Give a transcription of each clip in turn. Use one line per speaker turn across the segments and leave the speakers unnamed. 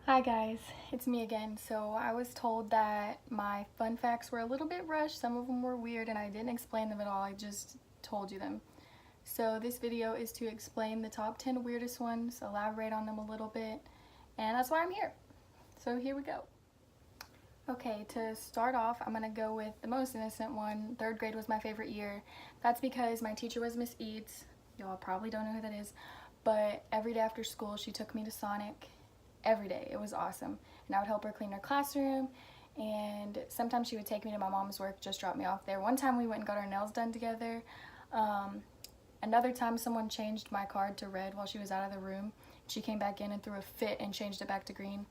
Hi guys, it's me again. So I was told that my fun facts were a little bit rushed. Some of them were weird and I didn't explain them at all. I just told you them. So this video is to explain the top 10 weirdest ones, elaborate on them a little bit, and that's why I'm here. So here we go. Okay, to start off, I'm gonna go with the most innocent one. Third grade was my favorite year. That's because my teacher was Miss Eads. Y'all probably don't know who that is, but every day after school, she took me to Sonic. Every day. It was awesome. And I would help her clean her classroom, and sometimes she would take me to my mom's work, just drop me off there. One time we went and got our nails done together. Another time someone changed my card to red while she was out of the room. She came back in and threw a fit and changed it back to green.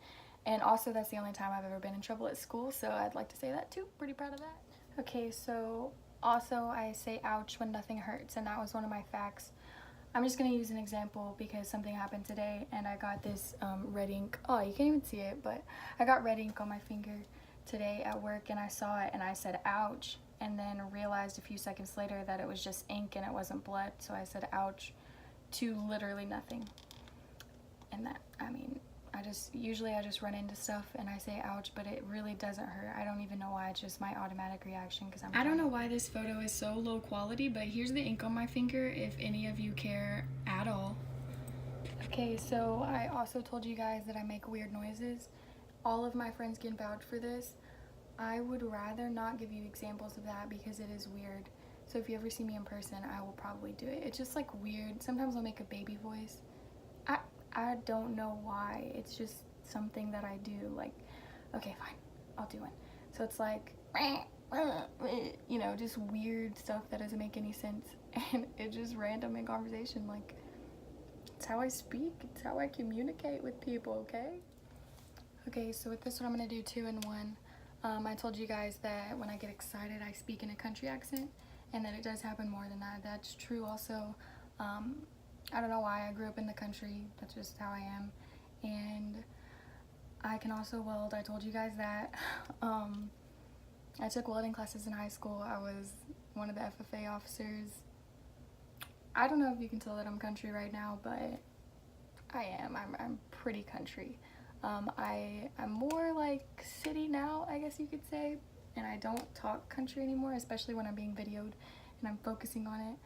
And also that's the only time I've ever been in trouble at school, so I'd like to say that too. Pretty proud of that. Okay, so also I say ouch when nothing hurts, and that was one of my facts. I'm just going to use an example because something happened today and I got this red ink. Oh, you can't even see it, but I got red ink on my finger today at work and I saw it and I said ouch, and then realized a few seconds later that it was just ink and it wasn't blood, so I said ouch to literally nothing. And that, I mean, usually I just run into stuff and I say ouch, but it really doesn't hurt. I don't even know why. It's just my automatic reaction because I don't know why this photo is so low quality, but here's the ink on my finger if any of you care at all. Okay, so I also told you guys that I make weird noises. All of my friends can vouch for this. I would rather not give you examples of that because it is weird. So if you ever see me in person, I will probably do it. It's just like weird. Sometimes I'll make a baby voice. I don't know why. It's just something that I do. Like, okay, fine, I'll do one. So it's like, you know, just weird stuff that doesn't make any sense. And it's just random in conversation. Like, it's how I speak. It's how I communicate with people, okay? Okay, so with this one, I'm going to do two in one. I told you guys that when I get excited, I speak in a country accent, and that it does happen more than that. That's true also. I don't know why. I grew up in the country. That's just how I am. And I can also weld. I told you guys that. I took welding classes in high school. I was one of the FFA officers. I don't know if you can tell that I'm country right now, but I am. I'm pretty country. I'm more like city now, I guess you could say. And I don't talk country anymore, especially when I'm being videoed and I'm focusing on it.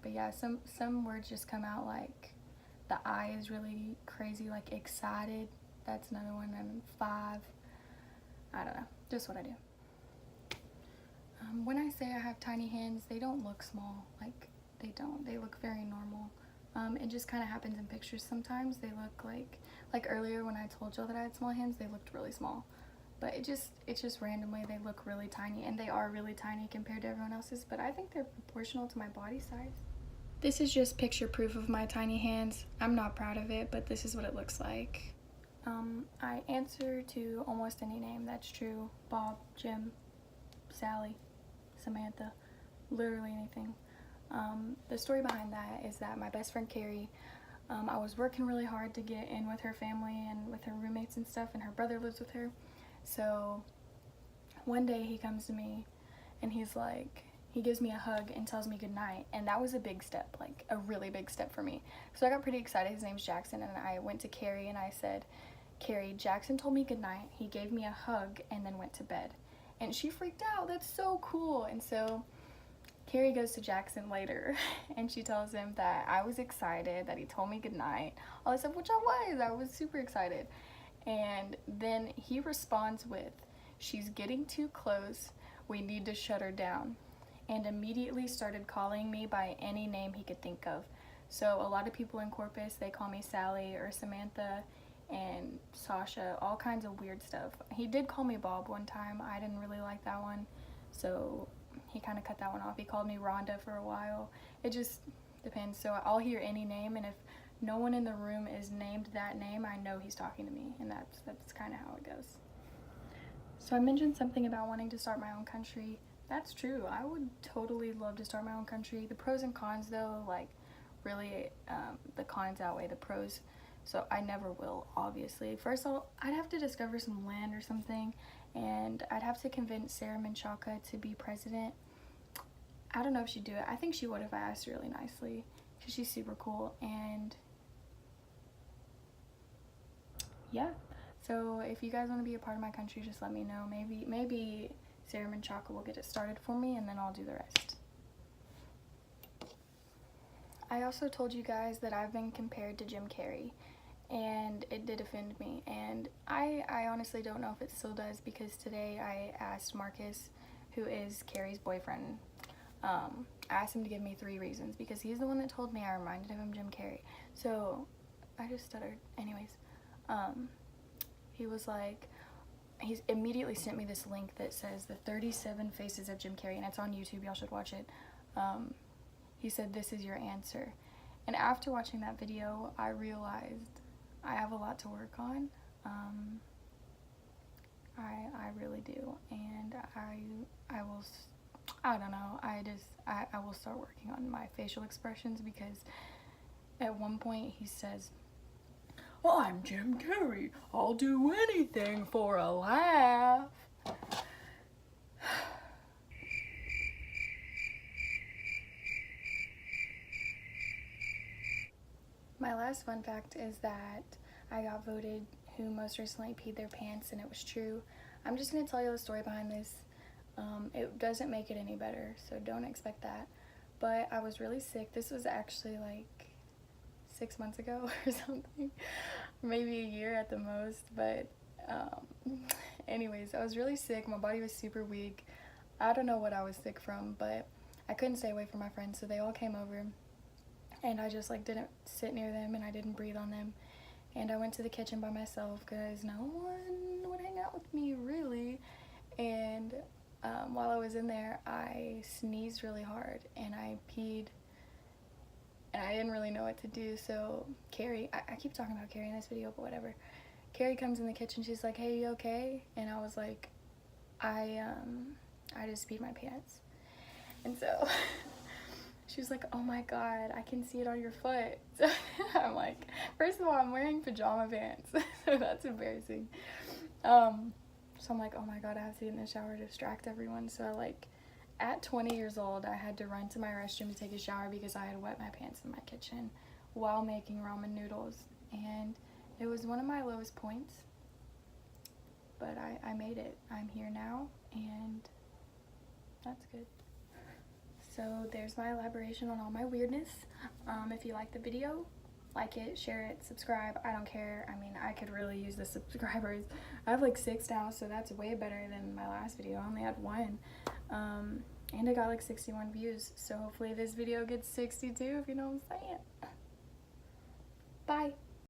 But yeah, some words just come out, like the I is really crazy, like excited. That's another one. And five. I don't know. Just what I do. When I say I have tiny hands, they don't look small. Like, they don't. They look very normal. It just kind of happens in pictures sometimes. They look like earlier when I told y'all that I had small hands, they looked really small. But it's just randomly they look really tiny, and they are really tiny compared to everyone else's, but I think they're proportional to my body size. This is just picture proof of my tiny hands. I'm not proud of it, but this is what it looks like. I answer to almost any name. That's true. Bob, Jim, Sally, Samantha, literally anything. The story behind that is that my best friend Carrie, I was working really hard to get in with her family and with her roommates and stuff, and her brother lives with her. So one day he comes to me and he's like, he gives me a hug and tells me goodnight, and that was a big step, like a really big step for me. So I got pretty excited. His name's Jackson, and I went to Carrie and I said, Carrie, Jackson told me goodnight, he gave me a hug, and then went to bed. And she freaked out. That's so cool. And so Carrie goes to Jackson later and she tells him that I was excited, that he told me goodnight, all this stuff, which I was super excited. And then he responds with, she's getting too close, we need to shut her down, and immediately started calling me by any name he could think of. So a lot of people in Corpus, they call me Sally or Samantha and Sasha, all kinds of weird stuff. He did call me Bob one time. I didn't really like that one, so he kind of cut that one off. He called me Rhonda for a while. It just depends. So I'll hear any name, and if no one in the room is named that name, I know he's talking to me, and that's kind of how it goes. So I mentioned something about wanting to start my own country. That's true. I would totally love to start my own country. The pros and cons, though, like really, the cons outweigh the pros. So I never will, obviously. First, I'd have to discover some land or something, and I'd have to convince Sarah Menchaca to be president. I don't know if she'd do it. I think she would if I asked really nicely, because she's super cool. And yeah. So if you guys want to be a part of my country, just let me know. Maybe Sarah Menchaca will get it started for me, and then I'll do the rest. I also told you guys that I've been compared to Jim Carrey, and it did offend me, and I honestly don't know if it still does, because today I asked Marcus, who is Carrie's boyfriend, I asked him to give me 3 reasons, because he's the one that told me I reminded him of Jim Carrey. So I just stuttered. Anyways, he was like, he's immediately sent me this link that says the 37 faces of Jim Carrey, and it's on YouTube. Y'all should watch it. He said, this is your answer. And after watching that video, I realized I have a lot to work on. I really do. And I don't know, I will start working on my facial expressions, because at one point he says, I'm Jim Carrey, I'll do anything for a laugh. My last fun fact is that I got voted who most recently peed their pants, and it was true. I'm just going to tell you the story behind this. It doesn't make it any better, so don't expect that. But I was really sick. This was actually like 6 months ago or something. Maybe a year at the most. But anyways, I was really sick. My body was super weak. I don't know what I was sick from, but I couldn't stay away from my friends, so they all came over. And I just like didn't sit near them, and I didn't breathe on them. And I went to the kitchen by myself because no one would hang out with me, really. And while I was in there, I sneezed really hard and I peed, and I didn't really know what to do. So Carrie, I keep talking about Carrie in this video, but whatever. Carrie comes in the kitchen, she's like, hey, you okay? And I was like, I just peed my pants. And so she was like, oh my god, I can see it on your foot. So I'm like, first of all, I'm wearing pajama pants, so that's embarrassing. So I'm like, oh my god, I have to get in the shower to distract everyone. So I like, at 20 years old, I had to run to my restroom to take a shower because I had wet my pants in my kitchen while making ramen noodles. And it was one of my lowest points, but I made it. I'm here now, and that's good. So there's my elaboration on all my weirdness. If you like the video, like it, share it, subscribe. I don't care. I mean, I could really use the subscribers. I have like 6 now, so that's way better than my last video. I only had 1. And I got like 61 views. So hopefully this video gets 62, if you know what I'm saying. Bye.